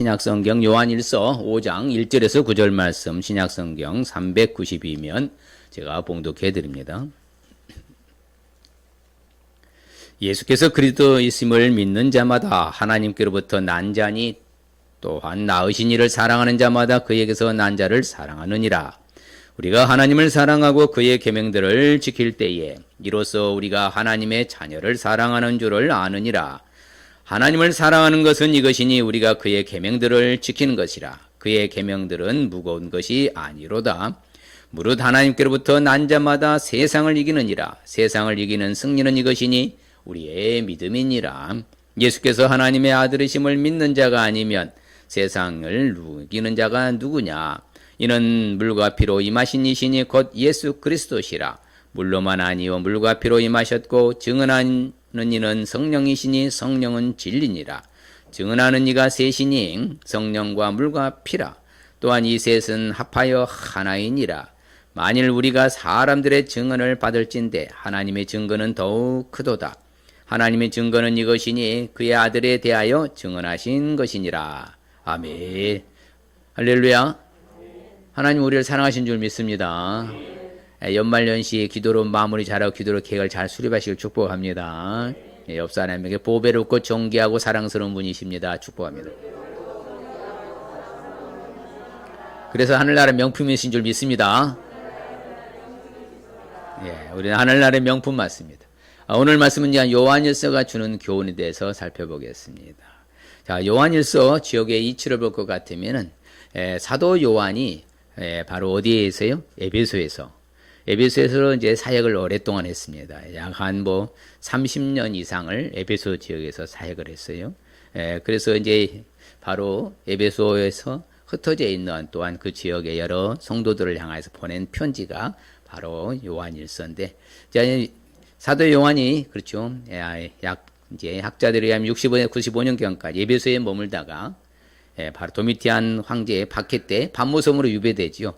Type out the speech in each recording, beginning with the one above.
신약성경 요한일서 5장 1절에서 9절 말씀 신약성경 392면 제가 봉독해 드립니다. 예수께서 그리스도이심을 믿는 자마다 하나님께로부터 난 자니 또한 낳으신 이를 사랑하는 자마다 그에게서 난 자를 사랑하느니라. 우리가 하나님을 사랑하고 그의 계명들을 지킬 때에 이로써 우리가 하나님의 자녀를 사랑하는 줄을 아느니라. 하나님을 사랑하는 것은 이것이니 우리가 그의 계명들을 지키는 것이라. 그의 계명들은 무거운 것이 아니로다. 무릇 하나님께로부터 난 자마다 세상을 이기느니라. 세상을 이기는 승리는 이것이니 우리의 믿음이니라. 예수께서 하나님의 아들이심을 믿는 자가 아니면 세상을 이기는 자가 누구냐? 이는 물과 피로 임하신 이시니 곧 예수 그리스도시라. 물로만 아니요 물과 피로 임하셨고 증언하는 이는 성령이시니 성령은 진리니라. 증언하는 이가 셋이니 성령과 물과 피라. 또한 이 셋은 합하여 하나이니라. 만일 우리가 사람들의 증언을 받을진대 하나님의 증거는 더욱 크도다. 하나님의 증거는 이것이니 그의 아들에 대하여 증언하신 것이니라. 아멘. 할렐루야. 하나님 우리를 사랑하신 줄 믿습니다. 연말연시 기도로 마무리 잘하고 기도로 계획을 잘 수립하시길 축복합니다. 옆 사람에게 보배롭고 존귀하고 사랑스러운 분이십니다. 축복합니다. 그래서 하늘나라의 명품이신 줄 믿습니다. 우리는 하늘나라의 명품 맞습니다. 오늘 말씀은 요한일서가 주는 교훈에 대해서 살펴보겠습니다. 자, 요한일서 지역의 이치를 볼 것 같으면은 사도 요한이 바로 어디에 있어요? 에베소에서 이제 사역을 오랫동안 했습니다. 약 한 30년 이상을 에베소 지역에서 사역을 했어요. 그래서 이제 바로 에베소에서 흩어져 있는 또한 그 지역의 여러 성도들을 향해서 보낸 편지가 바로 요한일서인데, 사도 요한이 그렇죠. 약 이제 학자들에 의하면 95년경까지 에베소에 머물다가 바로 도미티안 황제의 박해 때 반모섬으로 유배되지요.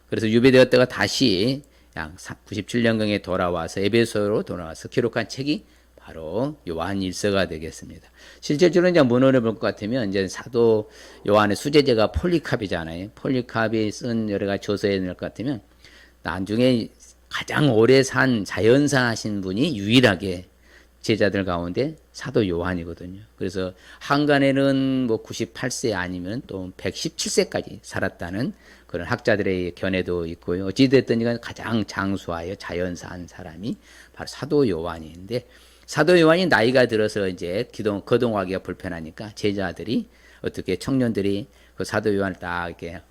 그래서 유배되었다가 다시 약 97년경에 돌아와서 에베소로 돌아와서 기록한 책이 바로 요한일서가 되겠습니다. 실제적으로 이제 문헌을 볼 것 같으면 이제 사도 요한의 수제자가 폴리캅이잖아요. 폴리캅이 쓴 여러 가지 저서에 넣을 것 같으면 나중에 가장 오래 산 자연사 하신 분이 유일하게 제자들 가운데 사도 요한이거든요. 그래서 한간에는 98세 아니면 또 117세까지 살았다는 그런 학자들의 견해도 있고요. 어찌됐든 가장 장수하여 자연사한 사람이 바로 사도 요한인데, 사도 요한이 나이가 들어서 이제 거동하기가 불편하니까 제자들이 어떻게 청년들이 그 사도 요한을 딱 이렇게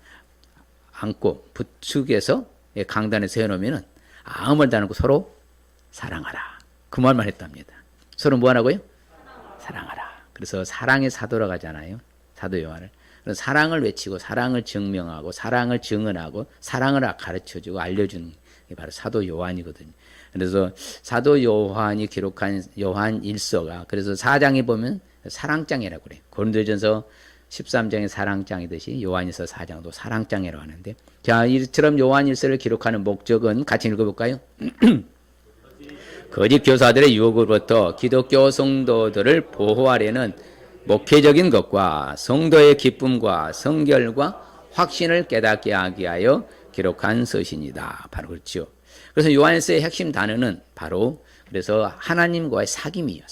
안고 부축해서 강단에 세워놓으면은 아무 말도 안 하고 서로 사랑하라. 그 말만 했답니다. 서로 뭐 하라고요? 사랑하라. 그래서 사랑의 사도라고 하잖아요. 사도 요한을. 사랑을 외치고 사랑을 증명하고 사랑을 증언하고 사랑을 가르쳐주고 알려주는 게 바로 사도 요한이거든요. 그래서 사도 요한이 기록한 요한일서가 그래서 4장에 보면 사랑장이라고 그래요. 고린도전서 13장의 사랑장이듯이 요한일서 4장도 사랑장이라고 하는데, 자, 이처럼 요한일서를 기록하는 목적은 같이 읽어볼까요? 거짓 교사들의 유혹으로부터 기독교 성도들을 보호하려는 목회적인 것과 성도의 기쁨과 성결과 확신을 깨닫게 하기 위하여 기록한 서신이다. 바로 그렇죠. 그래서 요한일서의 핵심 단어는 바로 그래서 하나님과의 사귐이에요.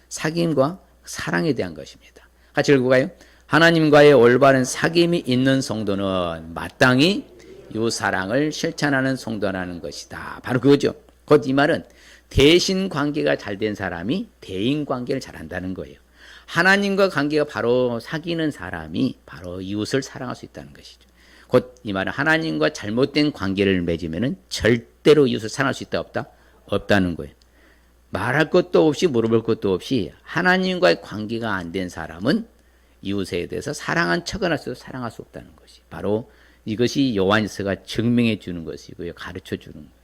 사귐과 사랑에 대한 것입니다. 같이 읽어볼까요? 하나님과의 올바른 사귐이 있는 성도는 마땅히 이 사랑을 실천하는 성도라는 것이다. 바로 그거죠. 곧 이 말은 대신 관계가 잘 된 사람이 대인 관계를 잘한다는 거예요. 하나님과 관계가 바로 사귀는 사람이 바로 이웃을 사랑할 수 있다는 것이죠. 곧 이 말은 하나님과 잘못된 관계를 맺으면 절대로 이웃을 사랑할 수 있다 없다? 없다는 거예요. 말할 것도 없이 물어볼 것도 없이 하나님과의 관계가 안 된 사람은 이웃에 대해서 사랑한 척은 할 수도 사랑할 수 없다는 것이 바로 이것이 요한일서가 증명해 주는 것이고요. 가르쳐 주는 거예요.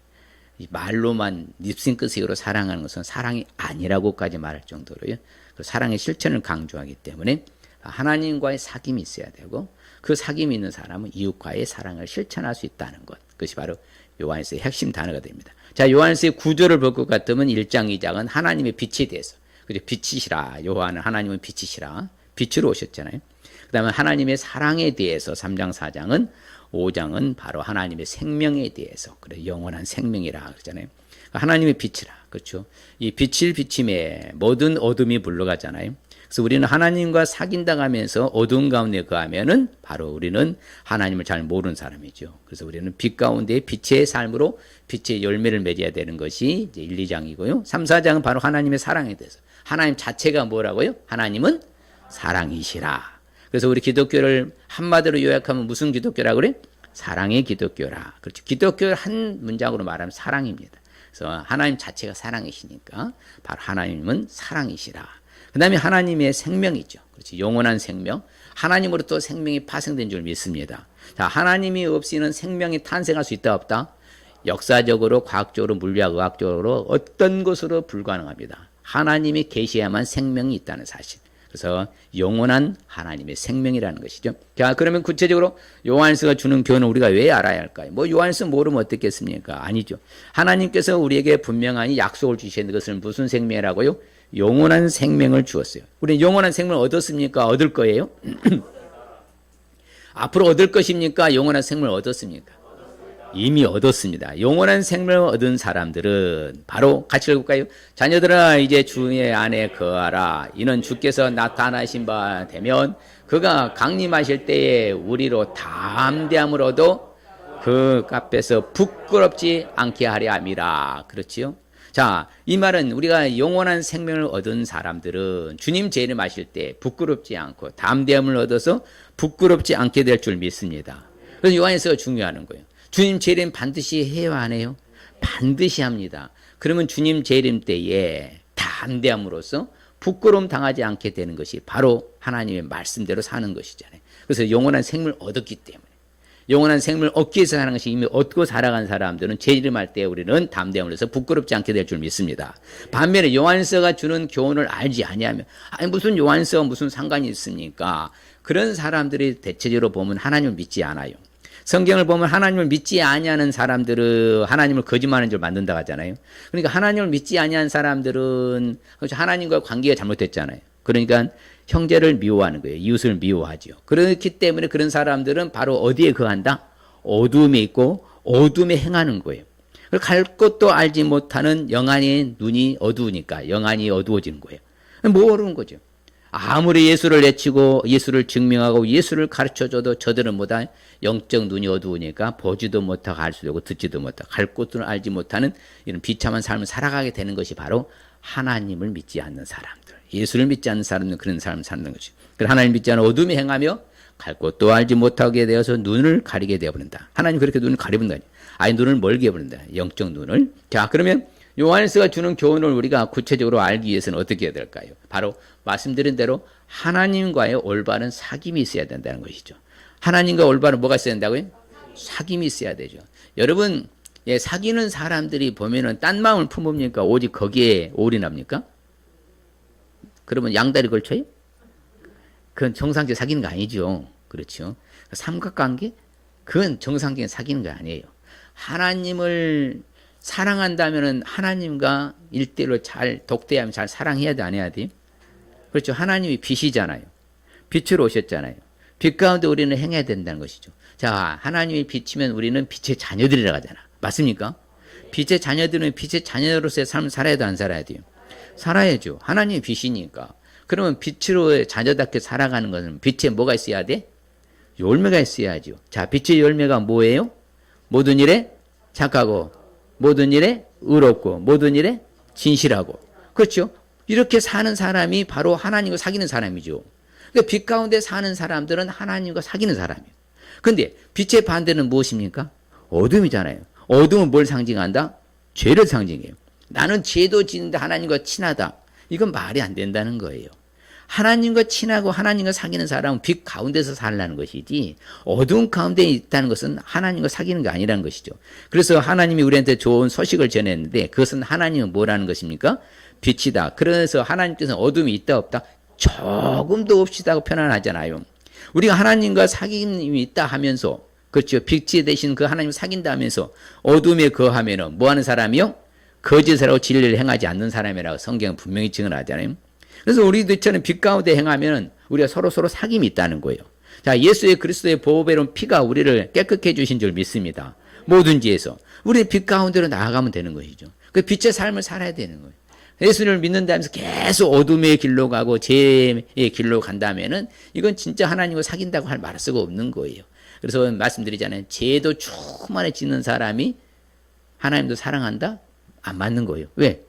말로만 립싱크식으로 사랑하는 것은 사랑이 아니라고까지 말할 정도로요. 그 사랑의 실천을 강조하기 때문에 하나님과의 사귐이 있어야 되고 그 사귐이 있는 사람은 이웃과의 사랑을 실천할 수 있다는 것. 그것이 바로 요한일서의 핵심 단어가 됩니다. 자, 요한일서의 구조를 볼 것 같으면 1장, 2장은 하나님의 빛에 대해서. 그죠? 빛이시라. 요한은 하나님은 빛이시라. 빛으로 오셨잖아요. 그 그다음에 하나님의 사랑에 대해서 3장 4장은 5장은 바로 하나님의 생명에 대해서 그래 영원한 생명이라 그러잖아요. 하나님의 빛이라 그렇죠. 이 빛을 비침에 모든 어둠이 물러가잖아요. 그래서 우리는 하나님과 사귄다 하면서 어두운 가운데 거하면은 바로 우리는 하나님을 잘 모르는 사람이죠. 그래서 우리는 빛 가운데 빛의 삶으로 빛의 열매를 맺어야 되는 것이 이제 1, 2장이고요. 3, 4장은 바로 하나님의 사랑에 대해서. 하나님 자체가 뭐라고요? 하나님은 사랑이시라. 그래서 우리 기독교를 한마디로 요약하면 무슨 기독교라고 그래? 사랑의 기독교라. 그렇죠. 기독교를 한 문장으로 말하면 사랑입니다. 그래서 하나님 자체가 사랑이시니까 바로 하나님은 사랑이시라. 그 다음에 하나님의 생명이죠. 그렇지. 영원한 생명. 하나님으로 또 생명이 파생된 줄 믿습니다. 자, 하나님이 없이는 생명이 탄생할 수 있다, 없다? 역사적으로, 과학적으로, 물리학, 의학적으로 어떤 것으로 불가능합니다. 하나님이 계셔야만 생명이 있다는 사실. 그래서 영원한 하나님의 생명이라는 것이죠. 자, 그러면 구체적으로 요한일서가 주는 교훈을 우리가 왜 알아야 할까요? 뭐 요한일서 모르면 어떻겠습니까? 아니죠. 하나님께서 우리에게 분명한 약속을 주신 것은 무슨 생명이라고요? 영원한 생명을 주었어요. 우리는 영원한 생명을 얻었습니까? 얻을 거예요? 앞으로 얻을 것입니까? 영원한 생명을 얻었습니까? 이미 얻었습니다. 영원한 생명을 얻은 사람들은 바로 같이 읽을까요? 자녀들아 이제 주의 안에 거하라. 이는 주께서 나타나신 바 되면 그가 강림하실 때에 우리로 담대함을 얻어 그 앞에서 부끄럽지 않게 하려 함이라. 그렇지요? 자, 이 말은 우리가 영원한 생명을 얻은 사람들은 주님 재림하실 때 부끄럽지 않고 담대함을 얻어서 부끄럽지 않게 될 줄 믿습니다. 그래서 요한일서가 중요한 거예요. 주님 재림 반드시 해요, 안 해요? 반드시 합니다. 그러면 주님 재림 때에 담대함으로써 부끄러움 당하지 않게 되는 것이 바로 하나님의 말씀대로 사는 것이잖아요. 그래서 영원한 생명을 얻었기 때문에. 영원한 생명을 얻기 위해서 사는 것이 이미 얻고 살아간 사람들은 재림할 때 우리는 담대함을 해서 부끄럽지 않게 될 줄 믿습니다. 반면에 요한일서가 주는 교훈을 알지 아니하면 아니 무슨 요한일서가 무슨 상관이 있습니까? 그런 사람들이 대체적으로 보면 하나님을 믿지 않아요. 성경을 보면 하나님을 믿지 아니하는 사람들은 하나님을 거짓말하는 줄 만든다고 하잖아요. 그러니까 하나님을 믿지 아니하는 사람들은 하나님과 관계가 잘못됐잖아요. 그러니까 형제를 미워하는 거예요. 이웃을 미워하죠. 그렇기 때문에 그런 사람들은 바로 어디에 거한다? 어둠에 있고 어둠에 행하는 거예요. 갈 것도 알지 못하는 영안의 눈이 어두우니까 영안이 어두워지는 거예요. 모르는 거죠. 아무리 예수를 내치고 예수를 증명하고 예수를 가르쳐줘도 저들은 뭐다? 영적 눈이 어두우니까 보지도 못하고 알 수도 없고 듣지도 못하고 갈 곳도 알지 못하는 이런 비참한 삶을 살아가게 되는 것이 바로 하나님을 믿지 않는 사람들. 예수를 믿지 않는 사람들은 그런 삶을 사는 것이죠. 그래서 하나님 믿지 않는 어둠에 행하며 갈 곳도 알지 못하게 되어서 눈을 가리게 되어버린다. 하나님 그렇게 눈을 가려버린다. 아니 눈을 멀게 해버린다. 영적 눈을. 자, 그러면 요한일서가 주는 교훈을 우리가 구체적으로 알기 위해서는 어떻게 해야 될까요? 바로 말씀드린 대로 하나님과의 올바른 사귐이 있어야 된다는 것이죠. 하나님과 올바른 뭐가 있어야 된다고요? 사귐이 있어야 되죠. 여러분, 예, 사귀는 사람들이 보면은 딴 마음을 품읍니까? 오직 거기에 올인합니까? 그러면 양다리 걸쳐요? 그건 정상적인 사귀는 거 아니죠. 그렇죠. 삼각관계? 그건 정상적인 사귀는 거 아니에요. 하나님을 사랑한다면은 하나님과 일대로 잘 독대하면 잘 사랑해야 돼, 안 해야 돼? 그렇죠. 하나님이 빛이잖아요. 빛으로 오셨잖아요. 빛 가운데 우리는 행해야 된다는 것이죠. 자, 하나님이 빛이면 우리는 빛의 자녀들이라고 하잖아. 맞습니까? 빛의 자녀들은 빛의 자녀로서의 삶을 살아야 돼, 안 살아야 돼요? 살아야죠. 하나님이 빛이니까. 그러면 빛으로 자녀답게 살아가는 것은 빛에 뭐가 있어야 돼? 열매가 있어야죠. 자, 빛의 열매가 뭐예요? 모든 일에 착하고 모든 일에 의롭고 모든 일에 진실하고. 그렇죠? 이렇게 사는 사람이 바로 하나님과 사귀는 사람이죠. 그러니까 빛 가운데 사는 사람들은 하나님과 사귀는 사람이에요. 그런데 빛의 반대는 무엇입니까? 어둠이잖아요. 어둠은 뭘 상징한다? 죄를 상징해요. 나는 죄도 짓는데 하나님과 친하다. 이건 말이 안 된다는 거예요. 하나님과 친하고 하나님과 사귀는 사람은 빛 가운데서 살라는 것이지 어두운 가운데 있다는 것은 하나님과 사귀는 게 아니라는 것이죠. 그래서 하나님이 우리한테 좋은 소식을 전했는데 그것은 하나님은 뭐라는 것입니까? 빛이다. 그래서 하나님께서는 어둠이 있다 없다? 조금도 없이다고 편안하잖아요. 우리가 하나님과 사귐이 있다 하면서 그렇죠. 빛이 대신 그 하나님을 사귄다 하면서 어둠에 거하면은 뭐 하는 사람이요? 거짓을 하고 진리를 행하지 않는 사람이라고 성경은 분명히 증언하잖아요. 그래서 우리도 이처럼 빛 가운데 행하면 우리가 서로 사귐이 있다는 거예요. 자, 예수의 그리스도의 보배로운 피가 우리를 깨끗게 해주신 줄 믿습니다. 뭐든지 해서. 우리 빛 가운데로 나아가면 되는 것이죠. 그 빛의 삶을 살아야 되는 거예요. 예수를 믿는다면서 계속 어둠의 길로 가고 죄의 길로 간다면은 이건 진짜 하나님과 사귄다고 말할 수가 없는 거예요. 그래서 말씀드리잖아요. 죄도 충만해지는 사람이 하나님도 사랑한다? 안 맞는 거예요. 왜?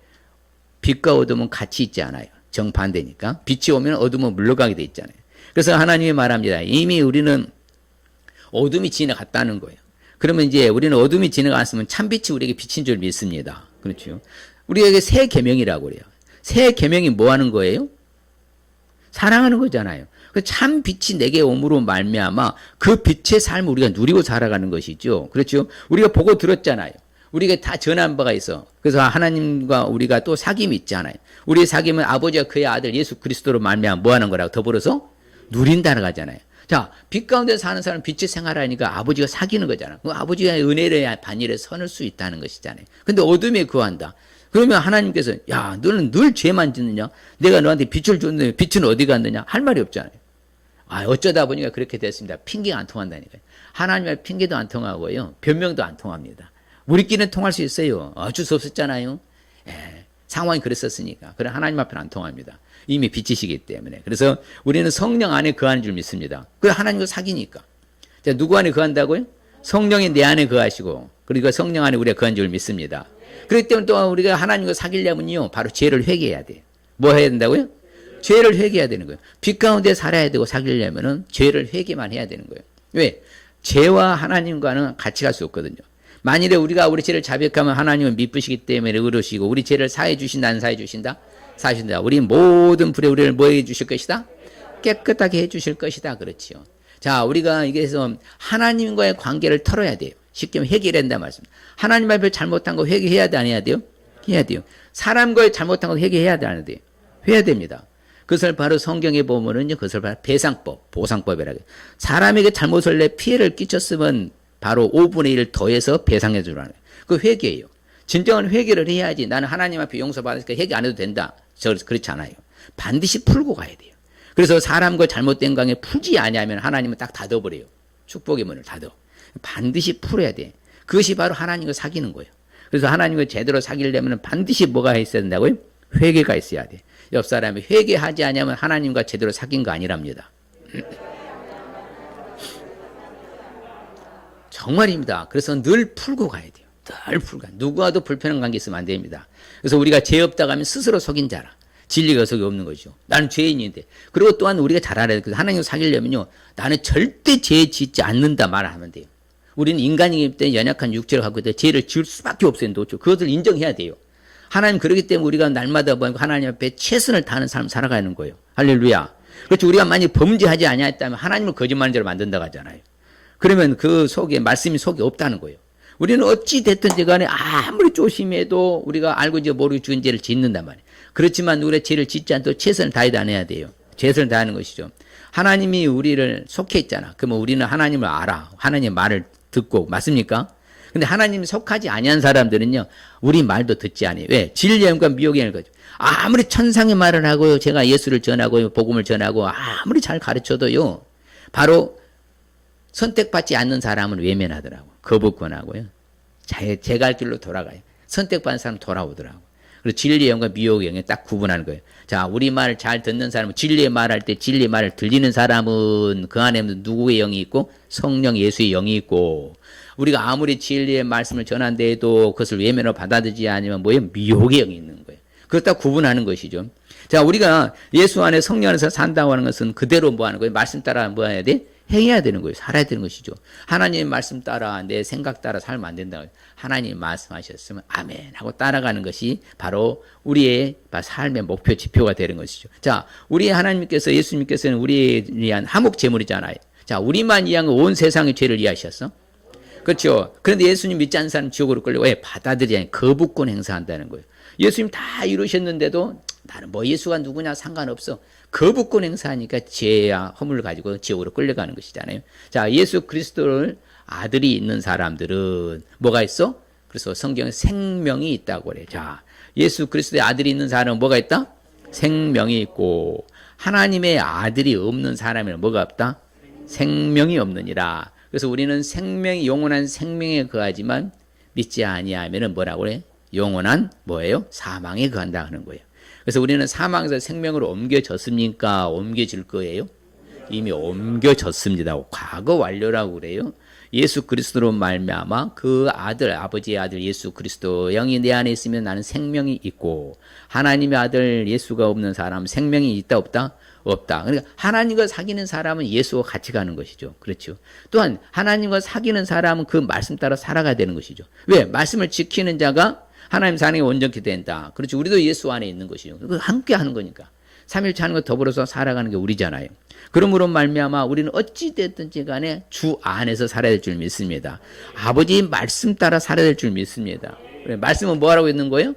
빛과 어둠은 같이 있지 않아요. 정반대니까. 빛이 오면 어둠은 물러가게 돼 있잖아요. 그래서 하나님이 말합니다. 이미 우리는 어둠이 지나갔다는 거예요. 그러면 이제 우리는 어둠이 지나갔으면 참빛이 우리에게 비친 줄 믿습니다. 그렇죠. 우리에게 새 계명이라고 그래요. 새 계명이 뭐 하는 거예요? 사랑하는 거잖아요. 참 빛이 내게 옴으로 말미암아 그 빛의 삶을 우리가 누리고 살아가는 것이죠. 그렇죠. 우리가 보고 들었잖아요. 우리가 다 전한 바가 있어. 그래서 하나님과 우리가 또 사귐이 있잖아요. 우리의 사귐은 아버지와 그의 아들 예수 그리스도로 말미암아 뭐 하는 거라고 더불어서 누린다는 거잖아요. 자, 빛 가운데 사는 사람은 빛의 생활하니까 아버지가 사귀는 거잖아. 그 아버지가 은혜를 반일에 선을 수 있다는 것이잖아요. 근데 어둠에 거한다. 그러면 하나님께서 야, 너는 늘 죄만 짓느냐? 내가 너한테 빛을 줬는데 빛은 어디 갔느냐? 할 말이 없잖아요. 아, 어쩌다 보니까 그렇게 됐습니다. 핑계가 안 통한다니까요. 하나님의 핑계도 안 통하고요. 변명도 안 통합니다. 우리끼리는 통할 수 있어요. 어쩔 수 없었잖아요. 상황이 그랬었으니까. 그래 하나님 앞에는 안 통합니다. 이미 빛이시기 때문에. 그래서 우리는 성령 안에 거하는 줄 믿습니다. 그래 하나님과 사귀니까. 자, 누구 안에 거한다고요? 성령이 내 안에 거하시고 그러니까 성령 안에 우리가 거한 줄 믿습니다. 그렇기 때문에 또 우리가 하나님과 사귀려면요. 바로 죄를 회개해야 돼요. 뭐 해야 된다고요? 죄를 회개해야 되는 거예요. 빛 가운데 살아야 되고 사귀려면은 죄를 회개만 해야 되는 거예요. 왜? 죄와 하나님과는 같이 갈 수 없거든요. 만일에 우리가 우리 죄를 자백하면 하나님은 미쁘시기 때문에 의로우시고 우리 죄를 사해 주신다, 안 사해 주신다? 사신다. 우리 모든 불에 우리를 뭐 해 주실 것이다? 깨끗하게 해 주실 것이다. 그렇지요. 자, 우리가 이게서 하나님과의 관계를 털어야 돼요. 쉽게 해결해야 된다 말씀. 하나님 앞에 잘못한 거 회개해야 돼, 안 해야 돼요? 해야 돼요. 사람과의 잘못한 거 회개해야 돼, 안 해야 돼요? 해야 됩니다. 그것을 바로 성경에 보면은요, 그것을 바로 배상법, 보상법이라고 해요. 사람에게 잘못을 내 피해를 끼쳤으면 바로 5분의 1을 더해서 배상해 주라는 거예요. 그 회개예요. 진정한 회개를 해야지 나는 하나님 앞에 용서받으니까 회개 안 해도 된다. 그렇지 않아요. 반드시 풀고 가야 돼요. 그래서 사람과 잘못된 관계 풀지 아니하면 하나님은 딱 닫아버려요. 축복의 문을 닫아. 반드시 풀어야 돼. 그것이 바로 하나님과 사귀는 거예요. 그래서 하나님과 제대로 사귀려면 반드시 뭐가 있어야 된다고요? 회개가 있어야 돼. 옆 사람이 회개하지 않으면 하나님과 제대로 사귄 거 아니랍니다. 정말입니다. 그래서 늘 풀고 가야 돼요. 늘 풀고. 누구와도 불편한 관계 있으면 안 됩니다. 그래서 우리가 죄 없다고 하면 스스로 속인 자라. 진리가 속이 없는 거죠. 나는 죄인인데. 그리고 또한 우리가 잘 알아야 돼요. 하나님과 사귀려면요. 나는 절대 죄 짓지 않는다 말하면 돼요. 우리는 인간이기 때문에 연약한 육체를 갖고 있다. 죄를 지을 수밖에 없어요. 노조. 그것을 인정해야 돼요. 하나님 그러기 때문에 우리가 날마다 하나님 앞에 최선을 다하는 삶을 살아가는 거예요. 할렐루야. 그렇죠. 우리가 만약 범죄하지 아니했다면 하나님을 거짓말하는 자로 만든다고 하잖아요. 그러면 그 속에 말씀이 속에 없다는 거예요. 우리는 어찌 됐든지 간에 아무리 조심해도 우리가 알고 모르고 죽은 죄를 짓는단 말이에요. 그렇지만 우리가 죄를 짓지 않도록 최선을 다해도 안 해야 돼요. 최선을 다하는 것이죠. 하나님이 우리를 속해 있잖아. 그러면 우리는 하나님을 알아. 하나님의 말을 듣고 맞습니까? 근데 하나님이 속하지 아니한 사람들은요. 우리 말도 듣지 않아요. 왜? 진리의 영과 미혹의 영을 가지고 아무리 천상의 말을 하고요. 제가 예수를 전하고 복음을 전하고 아무리 잘 가르쳐도요. 바로 선택받지 않는 사람은 외면하더라고. 거부권하고요. 제 갈 길로 돌아가요. 선택받은 사람은 돌아오더라고. 그리고 진리의 영과 미혹의 영에 딱 구분하는 거예요. 자, 우리 말 잘 듣는 사람은 진리의 말할 때 진리의 말을 들리는 사람은 그 안에 누구의 영이 있고 성령 예수의 영이 있고 우리가 아무리 진리의 말씀을 전한데도 그것을 외면으로 받아들이지 않으면 뭐예요? 미혹의 영이 있는 거예요. 그렇다 구분하는 것이죠. 자, 우리가 예수 안에 성령 안에서 산다고 하는 것은 그대로 뭐 하는 거예요? 말씀 따라 뭐 해야 돼? 행해야 되는 거예요. 살아야 되는 것이죠. 하나님의 말씀 따라 내 생각 따라 살면 안 된다. 하나님이 말씀하셨으면 아멘 하고 따라가는 것이 바로 우리의 삶의 목표 지표가 되는 것이죠. 자, 우리 하나님께서 예수님께서는 우리에 위한 화목 제물이잖아요. 자, 우리만 위한 온 세상의 죄를 이해하셨어? 그렇죠. 그런데 예수님 믿지 않는 사람 지옥으로 끌려 왜 받아들이지 않아요? 거부권 행사한다는 거예요. 예수님 다 이루셨는데도 나는 뭐 예수가 누구냐 상관없어. 거부권 행사하니까 죄와 허물을 가지고 지옥으로 끌려가는 것이잖아요. 자, 예수 그리스도를 아들이 있는 사람들은 뭐가 있어? 그래서 성경에 생명이 있다고 그래요. 자, 예수 그리스도의 아들이 있는 사람은 뭐가 있다? 생명이 있고 하나님의 아들이 없는 사람에는 뭐가 없다? 생명이 없느니라. 그래서 우리는 생명이 영원한 생명에 거하지만 믿지 아니하면은 뭐라고 그래? 영원한 뭐예요? 사망에 거한다 하는 거예요. 그래서 우리는 사망에서 생명으로 옮겨졌습니까? 옮겨질 거예요? 이미 옮겨졌습니다. 과거 완료라고 그래요. 예수 그리스도로 말미암아 그 아들, 아버지의 아들 예수 그리스도 영이 내 안에 있으면 나는 생명이 있고, 하나님의 아들 예수가 없는 사람은 생명이 있다 없다? 없다. 그러니까 하나님과 사귀는 사람은 예수와 같이 가는 것이죠. 그렇죠. 또한 하나님과 사귀는 사람은 그 말씀 따라 살아가야 되는 것이죠. 왜? 말씀을 지키는 자가 하나님 사랑에 온전히 된다. 그렇죠. 우리도 예수 안에 있는 것이죠. 함께 하는 거니까. 삼일체 하는 것 더불어서 살아가는 게 우리잖아요. 그러므로 말미암아 우리는 어찌 됐든지 간에 주 안에서 살아야 될 줄 믿습니다. 아버지 말씀 따라 살아야 될 줄 믿습니다. 말씀은 뭐하라고 있는 거예요?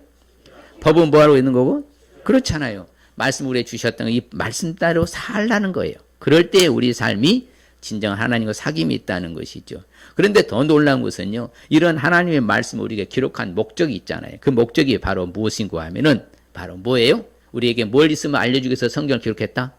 법은 뭐하라고 있는 거고? 그렇잖아요. 말씀 우리에 주셨던 이 말씀 따라 살라는 거예요. 그럴 때 우리 삶이 진정한 하나님과 사귐이 있다는 것이죠. 그런데 더 놀라운 것은요, 이런 하나님의 말씀을 우리가 기록한 목적이 있잖아요. 그 목적이 바로 무엇인가 하면은 바로 뭐예요? 우리에게 뭘 있으면 알려주기 위해서 성경을 기록했다?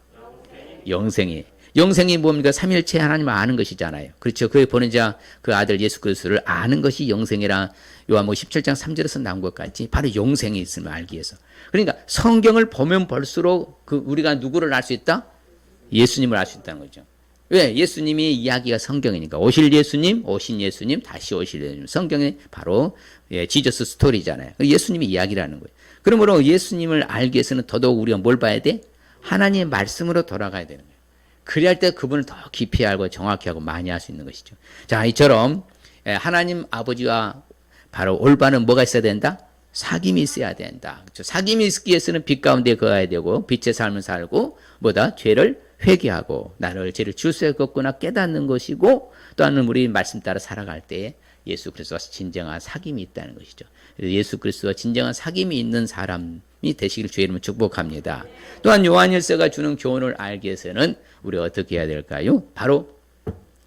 영생이. 영생이 뭡니까? 삼일체 하나님을 아는 것이잖아요. 그렇죠. 그의 보낸 자 그 아들 예수 그리스도를 아는 것이 영생이라 요한복음 17장 3절에서 나온 것 같이 바로 영생이 있음을 알기 위해서. 그러니까 성경을 보면 볼수록 그 우리가 누구를 알 수 있다? 예수님을 알 수 있다는 거죠. 왜? 예수님이 이야기가 성경이니까. 오실 예수님, 오신 예수님, 다시 오실 예수님. 성경이 바로 지저스 스토리잖아요. 예수님이 이야기라는 거예요. 그러므로 예수님을 알기 위해서는 더더욱 우리가 뭘 봐야 돼? 하나님의 말씀으로 돌아가야 되는 거예요. 그래야 할 때 그분을 더 깊이 알고 정확히 하고 많이 할 수 있는 것이죠. 자, 이처럼 하나님 아버지와 바로 올바른 뭐가 있어야 된다? 사귐이 있어야 된다. 그렇죠? 사귐이 있기 위해서는 빛 가운데 거해야 되고 빛의 삶을 살고 뭐다? 죄를 회개하고 나를 죄를 질서에 걷거나 깨닫는 것이고, 또한 우리 말씀 따라 살아갈 때 예수 그리스도와 진정한 사귐이 있다는 것이죠. 예수 그리스도와 진정한 사귐이 있는 사람이 되시길 주의 이름으로 축복합니다. 또한 요한일서가 주는 교훈을 알기 위해서는 우리가 어떻게 해야 될까요? 바로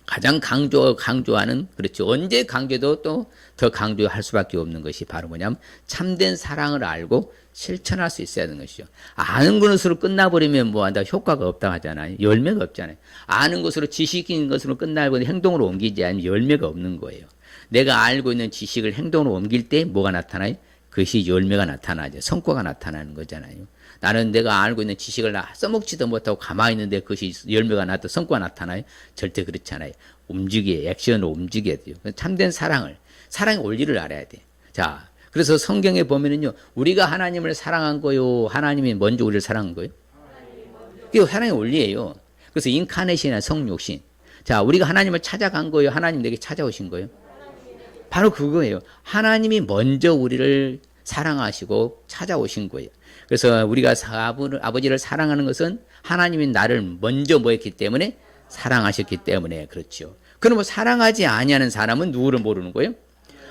가장 강조하는, 그렇죠. 언제 강조도 또 더 강조할 수밖에 없는 것이 바로 뭐냐면 참된 사랑을 알고 실천할 수 있어야 하는 것이죠. 아는 것으로 끝나버리면 뭐한다? 효과가 없다 하잖아요. 열매가 없잖아요. 아는 것으로 지식인 것으로 끝나버리면 행동으로 옮기지 않으면 열매가 없는 거예요. 내가 알고 있는 지식을 행동으로 옮길 때 뭐가 나타나요? 그것이 열매가 나타나죠. 성과가 나타나는 거잖아요. 나는 내가 알고 있는 지식을 써먹지도 못하고 가만히 있는데 그것이 열매가 나타 성과가 나타나요? 절대 그렇지 않아요. 액션으로 움직여야 돼요. 참된 사랑의 원리를 알아야 돼. 자, 그래서 성경에 보면은요, 우리가 하나님을 사랑한 거요, 하나님이 먼저 우리를 사랑한 거요? 그게 사랑의 원리예요. 그래서 인카네이션이나 성육신. 자, 우리가 하나님을 찾아간 거요, 하나님 내게 찾아오신 거요? 바로 그거예요. 하나님이 먼저 우리를 사랑하시고 찾아오신 거예요. 그래서 우리가 아버지를 사랑하는 것은 하나님이 나를 먼저 뭐했기 때문에? 사랑하셨기 때문에. 그렇죠. 그러면 사랑하지 아니하는 사람은 누구를 모르는 거예요?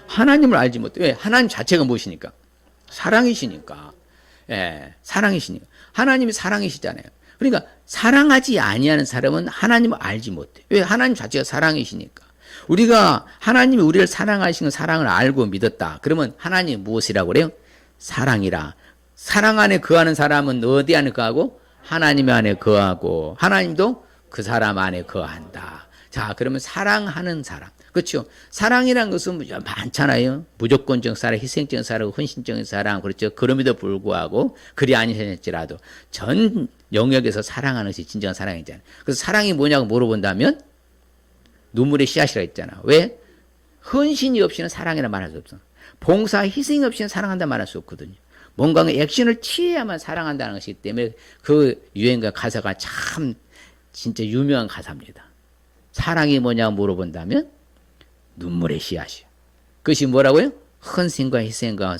하나님을 알지 못해. 왜? 하나님 자체가 무엇이니까? 사랑이시니까. 예, 사랑이시니까. 하나님이 사랑이시잖아요. 그러니까 사랑하지 아니하는 사람은 하나님을 알지 못해. 왜? 하나님 자체가 사랑이시니까. 우리가 하나님이 우리를 사랑하시는 사랑을 알고 믿었다. 그러면 하나님이 무엇이라고 그래요? 사랑이라. 사랑 안에 거하는 사람은 어디 안에 거하고? 하나님 안에 거하고, 하나님도 그 사람 안에 거한다. 자, 그러면 사랑하는 사람. 그렇죠. 사랑이란 것은 많잖아요. 무조건적 사랑, 희생적인 사랑, 헌신적인 사랑. 그렇죠. 그럼에도 불구하고 그리 아니할지라도 전 영역에서 사랑하는 것이 진정한 사랑이잖아요. 그래서 사랑이 뭐냐고 물어본다면 눈물의 씨앗이라 했잖아. 왜? 헌신이 없이는 사랑이라 말할 수 없어. 봉사, 희생이 없이는 사랑한다 말할 수 없거든요. 뭔가 액션을 취해야만 사랑한다는 것이기 때문에 그 유행가 가사가 참 진짜 유명한 가사입니다. 사랑이 뭐냐고 물어본다면 눈물의 씨앗이요. 그것이 뭐라고요? 헌신과 희생과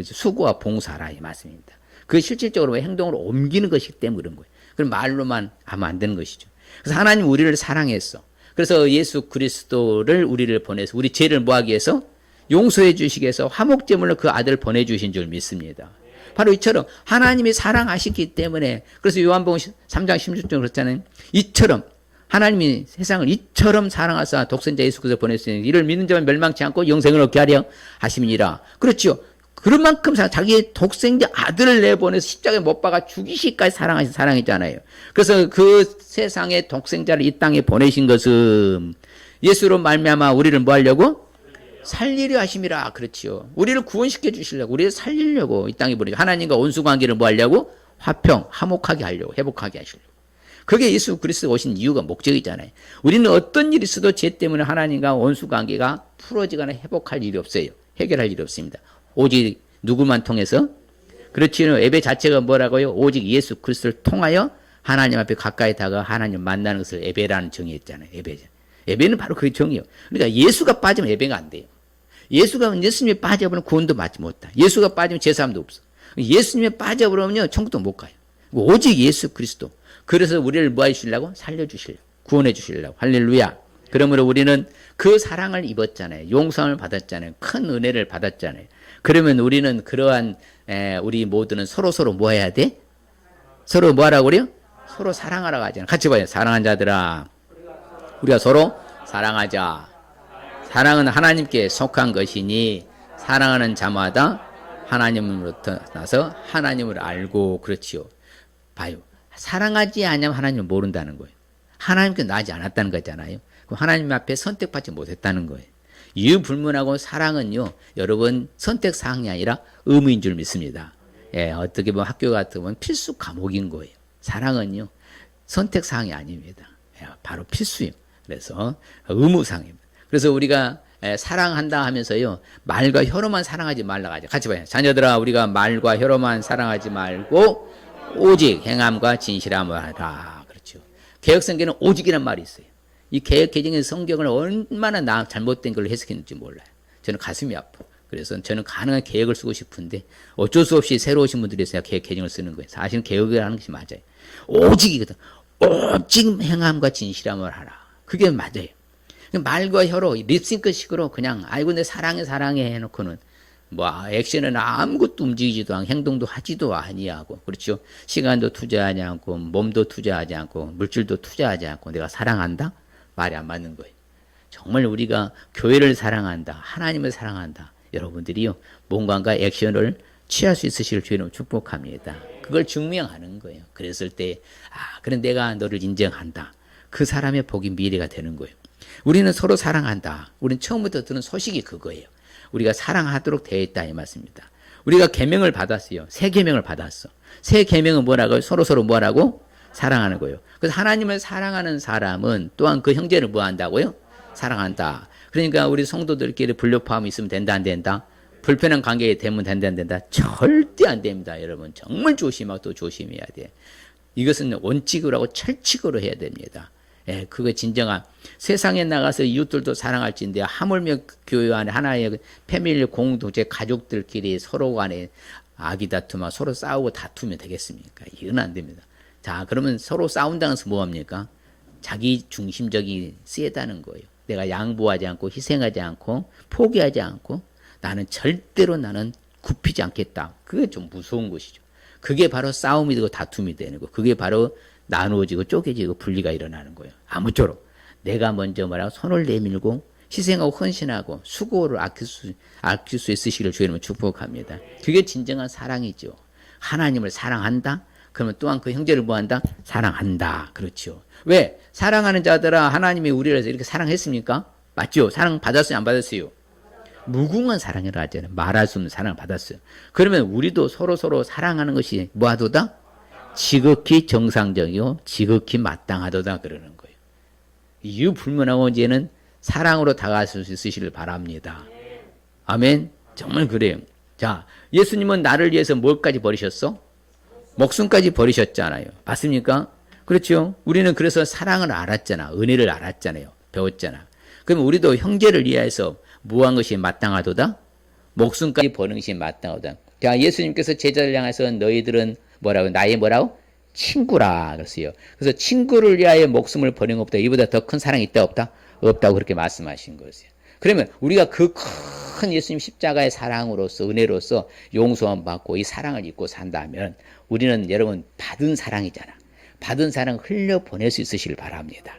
수고와 봉사라 이 말씀입니다. 그 실질적으로 행동으로 옮기는 것이기 때문에 그런 거예요. 그럼 말로만 하면 안 되는 것이죠. 그래서 하나님 우리를 사랑했어. 그래서 예수 그리스도를 우리를 보내서 우리 죄를 뭐하기 위해서? 용서해 주시기 위해서 화목제물로 그 아들을 보내주신 줄 믿습니다. 바로 이처럼 하나님이 사랑하시기 때문에, 그래서 요한복음 3장 16절 그렇잖아요. 이처럼 하나님이 세상을 이처럼 사랑하사 독생자 예수 그리스도를 보냈으니 이를 믿는 자만 멸망치 않고 영생을 얻게 하려 하심이니라. 그렇죠. 그런 만큼 자기의 독생자 아들을 내보내서 십자가에 못 박아 죽이시기까지 사랑하신 사랑이잖아요. 그래서 그 세상에 독생자를 이 땅에 보내신 것은 예수로 말미암아 우리를 뭐 하려고? 살리려 하심이라. 그렇지요. 우리를 구원시켜 주시려고, 우리를 살리려고 이 땅에 보내죠. 하나님과 온수관계를 뭐 하려고? 화평, 화목하게 하려고, 회복하게 하시려고. 그게 예수 그리스도가 오신 이유가 목적이잖아요. 우리는 어떤 일이 있어도 죄 때문에 하나님과 온수관계가 풀어지거나 회복할 일이 없어요. 해결할 일이 없습니다. 오직 누구만 통해서? 그렇지요. 예배 자체가 뭐라고요? 오직 예수 그리스도를 통하여 하나님 앞에 가까이 다가 하나님 만나는 것을 예배라는 정의했잖아요. 예배는 바로 그 정의예요. 그러니까 예수가 빠지면 예배가 안 돼요. 예수님이 빠져버리면 구원도 받지 못해. 예수가 빠지면 제사함도 없어. 예수님이 빠져버리면 천국도 못 가요. 오직 예수 그리스도. 그래서 우리를 뭐 해주시려고? 살려주시려고. 구원해 주시려고. 할렐루야. 그러므로 우리는 그 사랑을 입었잖아요. 용서함을 받았잖아요. 큰 은혜를 받았잖아요. 그러면 우리는 그러한 우리 모두는 서로 뭐 해야 돼? 서로 뭐 하라고 그래요? 서로 사랑하라고 하잖아요. 같이 봐요. 사랑하는 자들아, 우리가 서로 사랑하자. 사랑은 하나님께 속한 것이니 사랑하는 자마다 하나님으로부터 나서 하나님을 알고. 그렇지요. 봐요. 사랑하지 않으면 하나님을 모른다는 거예요. 하나님께 나지 않았다는 거잖아요. 그럼 하나님 앞에 선택받지 못했다는 거예요. 이유불문하고 사랑은요, 여러분 선택사항이 아니라 의무인 줄 믿습니다. 예, 어떻게 보면 학교 같은 건 필수 과목인 거예요. 사랑은요, 선택사항이 아닙니다. 예, 바로 필수예요. 그래서 의무사항입니다. 그래서 우리가 사랑한다 하면서요, 말과 혀로만 사랑하지 말라고 하죠. 같이 봐요. 자녀들아, 우리가 말과 혀로만 사랑하지 말고 오직 행함과 진실함을 하라. 그렇죠. 개혁성경에는 오직이란 말이 있어요. 이 개혁 개정의 성경을 얼마나 잘못된 걸 해석했는지 몰라요. 저는 가슴이 아파. 그래서 저는 가능한 개혁을 쓰고 싶은데 어쩔 수 없이 새로 오신 분들이 있어야 개혁 개정을 쓰는 거예요. 사실은 개혁을 하는 것이 맞아요. 오직이거든. 오직 행함과 진실함을 하라. 그게 맞아요. 말과 혀로 립싱크식으로 그냥 아이고 내 사랑해 해놓고는 뭐 액션은 아무것도 움직이지도 않고 행동도 하지도 아니하고, 그렇죠. 시간도 투자하지 않고 몸도 투자하지 않고 물질도 투자하지 않고 내가 사랑한다? 말이 안 맞는 거예요. 정말 우리가 교회를 사랑한다, 하나님을 사랑한다, 여러분들이요 뭔가 액션을 취할 수 있으시길 주님 축복합니다. 그걸 증명하는 거예요. 그랬을 때 그래 내가 너를 인정한다. 그 사람의 복이 미래가 되는 거예요. 우리는 서로 사랑한다. 우리는 처음부터 들은 소식이 그거예요. 우리가 사랑하도록 되어 있다 이 말씀입니다. 우리가 계명을 받았어요. 새 계명을 받았어. 새 계명은 뭐라고요? 서로 뭐라고? 사랑하는 거예요. 그래서 하나님을 사랑하는 사람은 또한 그 형제를 뭐 한다고요? 사랑한다. 그러니까 우리 성도들끼리 불협화음이 있으면 된다 안 된다? 불편한 관계에 되면 된다 안 된다? 절대 안 됩니다. 여러분 정말 조심하고 또 조심해야 돼. 이것은 원칙으로 하고 철칙으로 해야 됩니다. 예, 그거 진정한 세상에 나가서 이웃들도 사랑할지인데 하물며 교회 안에 하나의 패밀리 공동체 가족들끼리 서로 간에 악이 다투면 서로 싸우고 다투면 되겠습니까? 이건 안 됩니다. 자, 그러면 서로 싸운다는 것은 뭐합니까? 자기 중심적이 세다는 거예요. 내가 양보하지 않고 희생하지 않고 포기하지 않고 절대로 나는 굽히지 않겠다. 그게 좀 무서운 것이죠. 그게 바로 싸움이 되고 다툼이 되는 거. 그게 바로 나누어지고 쪼개지고 분리가 일어나는 거예요. 아무쪼록 내가 먼저 뭐라고 손을 내밀고 희생하고 헌신하고 수고를 아낄 수 있으시기를 주님은 축복합니다. 그게 진정한 사랑이죠. 하나님을 사랑한다? 그러면 또한 그 형제를 뭐한다? 사랑한다. 그렇죠. 왜? 사랑하는 자들아 하나님이 우리를 이렇게 사랑했습니까? 맞죠? 사랑 받았어요? 안 받았어요? 무궁한 사랑이라 하잖아요. 말할 수 없는 사랑을 받았어요. 그러면 우리도 서로 사랑하는 것이 뭐하도다? 지극히 정상적이고 지극히 마땅하도다 그러는 거예요. 이유 불문하고 이제는 사랑으로 다가갈 수 있으시길 바랍니다. 아멘. 정말 그래요. 자, 예수님은 나를 위해서 뭘까지 버리셨어? 목숨까지 버리셨잖아요. 맞습니까? 그렇죠. 우리는 그래서 사랑을 알았잖아. 은혜를 알았잖아요. 배웠잖아. 그럼 우리도 형제를 위해서 무한 것이 마땅하도다? 목숨까지 버리는 것이 마땅하도다. 자, 예수님께서 제자를 향해서 너희들은 나의 친구라 그랬어요. 그래서 친구를 위하여 목숨을 버리는 것보다 이보다 더 큰 사랑이 있다 없다? 없다고 그렇게 말씀하신 거예요. 그러면 우리가 그 큰 예수님 십자가의 사랑으로서 은혜로서 용서함 받고 이 사랑을 입고 산다면 우리는 여러분 받은 사랑이잖아. 받은 사랑 흘려보낼 수 있으시길 바랍니다.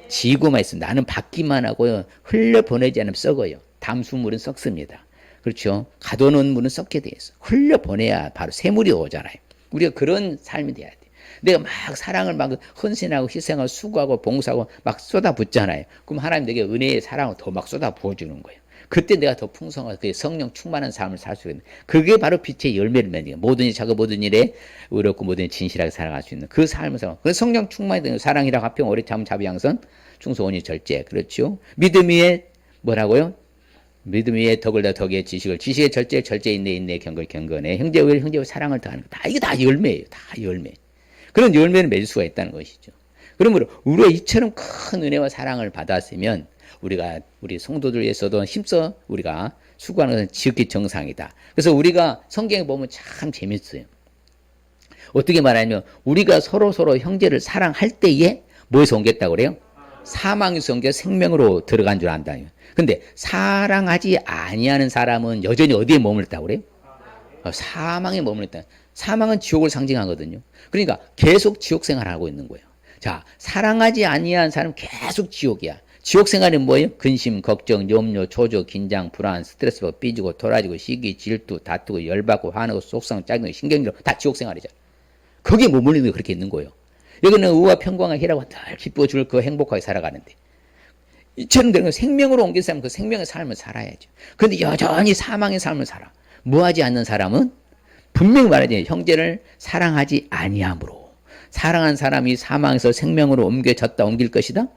지고만 있으면 나는 받기만 하고요. 흘려보내지 않으면 썩어요. 담수물은 썩습니다. 그렇죠. 가둬놓은 물은 썩게 돼 있어. 흘려보내야 바로 샘물이 오잖아요. 우리가 그런 삶이 돼야 돼. 내가 막 사랑을 막 헌신하고 희생하고 수고하고 봉사하고 막 쏟아붓잖아요. 그럼 하나님 내게 은혜의 사랑을 더 막 쏟아부어주는 거예요. 그때 내가 더 풍성하고 그 성령 충만한 삶을 살 수 있는, 그게 바로 빛의 열매를 맺는 거예요. 모든 일 작은 모든 일에 의롭고 모든 일 진실하게 살아갈 수 있는 그 삶을 살아. 그 성령 충만이 되는 사랑이라 화평 오래 참 자비양선 충소 온유 절제. 그렇죠. 믿음 위에 뭐라고요? 믿음 위에 덕을 더 덕의 지식을, 지식의 절제, 절제 인내 경걸 경건에 형제의 사랑을 더하는 거. 다 이게 다 열매예요. 다 열매. 그런 열매를 맺을 수가 있다는 것이죠. 그러므로 우리가 이처럼 큰 은혜와 사랑을 받았으면 우리가 우리 성도들 위해서도 힘써 우리가 수고하는 것은 지극히 정상이다. 그래서 우리가 성경에 보면 참 재밌어요. 어떻게 말하냐면 우리가 서로 형제를 사랑할 때에 뭐에서 옮겼다고 그래요? 사망에서 옮겨 생명으로 들어간 줄 안다. 근데 사랑하지 아니하는 사람은 여전히 어디에 머물렀다고 그래요? 사망에 머물렀다. 사망은 지옥을 상징하거든요. 그러니까 계속 지옥 생활을 하고 있는 거예요. 자, 사랑하지 아니한 사람은 계속 지옥이야. 지옥 생활은 뭐예요? 근심, 걱정, 염려, 초조, 긴장, 불안, 스트레스 받고 삐지고 돌아지고 시기, 질투, 다투고 열받고 화나고 속상, 짜증나고 신경질, 다 지옥 생활이잖아. 거기에 머물리는 게 그렇게 있는 거예요. 여기는 의와 평강과 희락과 늘 기뻐 줄 그 행복하게 살아가는데 이처럼 되는 건 생명으로 옮긴 사람은 그 생명의 삶을 살아야죠. 그런데 여전히 사망의 삶을 살아. 뭐하지 않는 사람은 분명히 말하지, 형제를 사랑하지 아니함으로. 사랑한 사람이 사망에서 생명으로 옮길 것이다?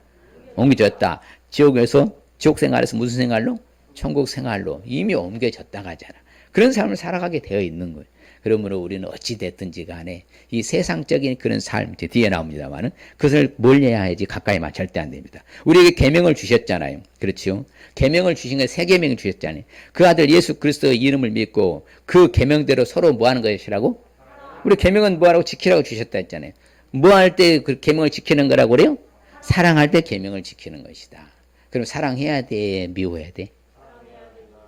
옮겨졌다. 지옥에서, 지옥 생활에서 무슨 생활로? 천국 생활로 이미 옮겨졌다 가잖아. 그런 삶을 살아가게 되어 있는 거예요. 그러므로 우리는 어찌됐든지 간에 이 세상적인 그런 삶, 뒤에 나옵니다만은 그것을 멀리해야 하지 가까이만 절대 안 됩니다. 우리에게 계명을 주셨잖아요. 그렇죠? 계명을 주신 게 새 계명을 주셨잖아요. 그 아들 예수 그리스도의 이름을 믿고 그 계명대로 서로 뭐 하는 것이라고? 우리 계명은 뭐 하라고 지키라고 주셨다 했잖아요. 뭐 할 때 그 계명을 지키는 거라고 그래요? 사랑할 때 계명을 지키는 것이다. 그럼 사랑해야 돼, 미워해야 돼?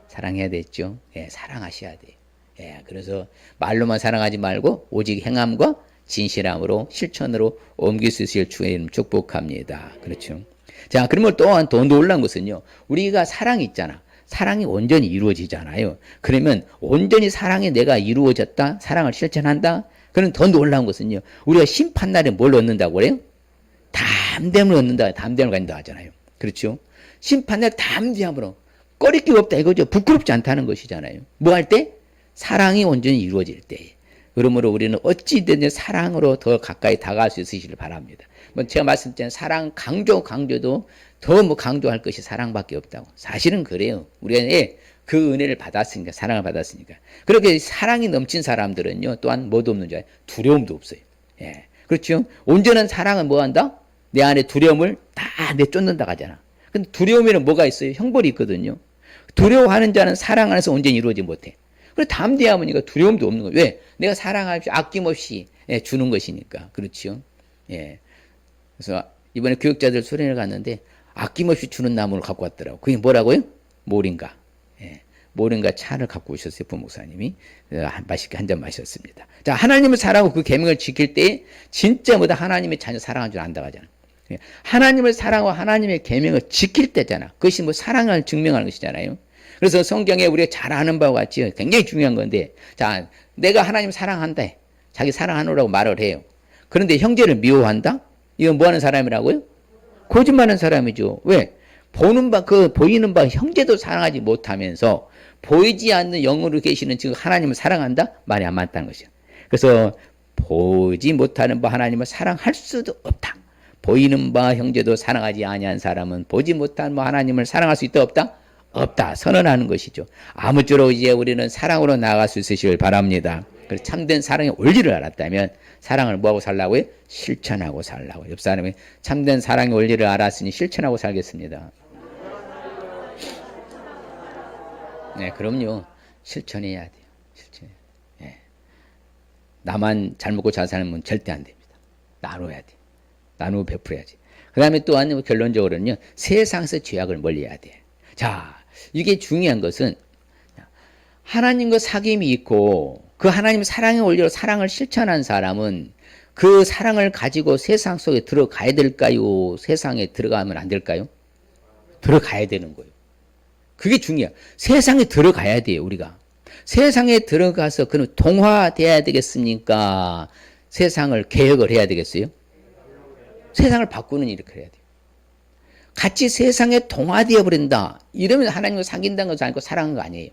사랑해야 되죠. 예, 사랑하셔야 돼요. 예, 그래서 말로만 사랑하지 말고 오직 행함과 진실함으로 실천으로 옮길 수 있을 주의 이름 축복합니다. 그렇죠. 자, 그러면 또한 더 놀라운 것은요. 우리가 사랑이 있잖아. 사랑이 온전히 이루어지잖아요. 그러면 온전히 사랑이 내가 이루어졌다. 사랑을 실천한다. 그럼 더 놀라운 것은요. 우리가 심판날에 뭘 얻는다고 그래요? 담대함을 얻는다. 담대함을 갖는다 하잖아요. 그렇죠. 심판날 담대함으로 꺼릴 게 없다 이거죠. 부끄럽지 않다는 것이잖아요. 뭐 할 때? 사랑이 온전히 이루어질 때. 그러므로 우리는 어찌든지 사랑으로 더 가까이 다가갈 수 있으시길 바랍니다. 뭐 제가 말씀드린 사랑 강조도 더 뭐 강조할 것이 사랑밖에 없다고. 사실은 그래요. 우리가 그 은혜를 받았으니까, 사랑을 받았으니까. 그렇게 사랑이 넘친 사람들은요, 또한 뭐도 없는 줄 알아요? 두려움도 없어요. 예. 그렇죠? 온전한 사랑은 뭐 한다? 내 안에 두려움을 다 내쫓는다 하잖아. 근데 두려움에는 뭐가 있어요? 형벌이 있거든요. 두려워하는 자는 사랑 안에서 온전히 이루어지지 못해. 그래 담대함은 두려움도 없는 거예요. 왜? 내가 사랑하지 아낌없이 주는 것이니까. 그렇죠? 예. 그래서 이번에 교육자들 수련회 갔는데 아낌없이 주는 나무를 갖고 왔더라고. 그게 뭐라고요? 모링가. 예. 모링가 차를 갖고 오셨어요. 부목사님이. 맛있게 한 잔 마셨습니다. 자, 하나님을 사랑하고 그 계명을 지킬 때 진짜 뭐다 하나님의 자녀 사랑한 줄 안다 하잖아. 예. 하나님을 사랑하고 하나님의 계명을 지킬 때잖아. 그것이 뭐 사랑을 증명하는 것이잖아요. 그래서 성경에 우리가 잘 아는 바와 같이 굉장히 중요한 건데, 자, 내가 하나님 사랑한다. 자기 사랑하노라고 말을 해요. 그런데 형제를 미워한다? 이건 뭐 하는 사람이라고요? 거짓말하는 사람이죠. 왜? 보이는 바 형제도 사랑하지 못하면서 보이지 않는 영으로 계시는 지금 하나님을 사랑한다? 말이 안 맞다는 것이죠. 그래서 보이지 못하는 바 하나님을 사랑할 수도 없다. 보이는 바 형제도 사랑하지 아니한 사람은 보지 못한 바 하나님을 사랑할 수 있다 없다? 없다. 선언하는 것이죠. 아무쪼록 이제 우리는 사랑으로 나아갈 수 있으시길 바랍니다. 그래서 참된 사랑의 원리를 알았다면 사랑을 뭐하고 살라고요? 실천하고 살라고. 옆 사람이 참된 사랑의 원리를 알았으니 실천하고 살겠습니다. 네, 그럼요. 실천해야 돼요. 실천해야 돼요. 네. 나만 잘 먹고 잘 사는 절대 안 됩니다. 나눠야 돼. 나누고 베풀어야지. 그 다음에 또한 결론적으로는요. 세상에서 죄악을 멀리해야 돼. 자, 이게 중요한 것은 하나님과 사귐이 있고 그 하나님 사랑의 원리로 사랑을 실천한 사람은 그 사랑을 가지고 세상 속에 들어가야 될까요? 세상에 들어가면 안 될까요? 들어가야 되는 거예요. 그게 중요해요. 세상에 들어가야 돼요, 우리가. 세상에 들어가서 그럼 동화돼야 되겠습니까? 세상을 개혁을 해야 되겠어요? 세상을 바꾸는 일을 해야 돼요. 같이 세상에 동화되어 버린다. 이러면 하나님과 사귄다는 것도 아니고 사랑하는 거 아니에요.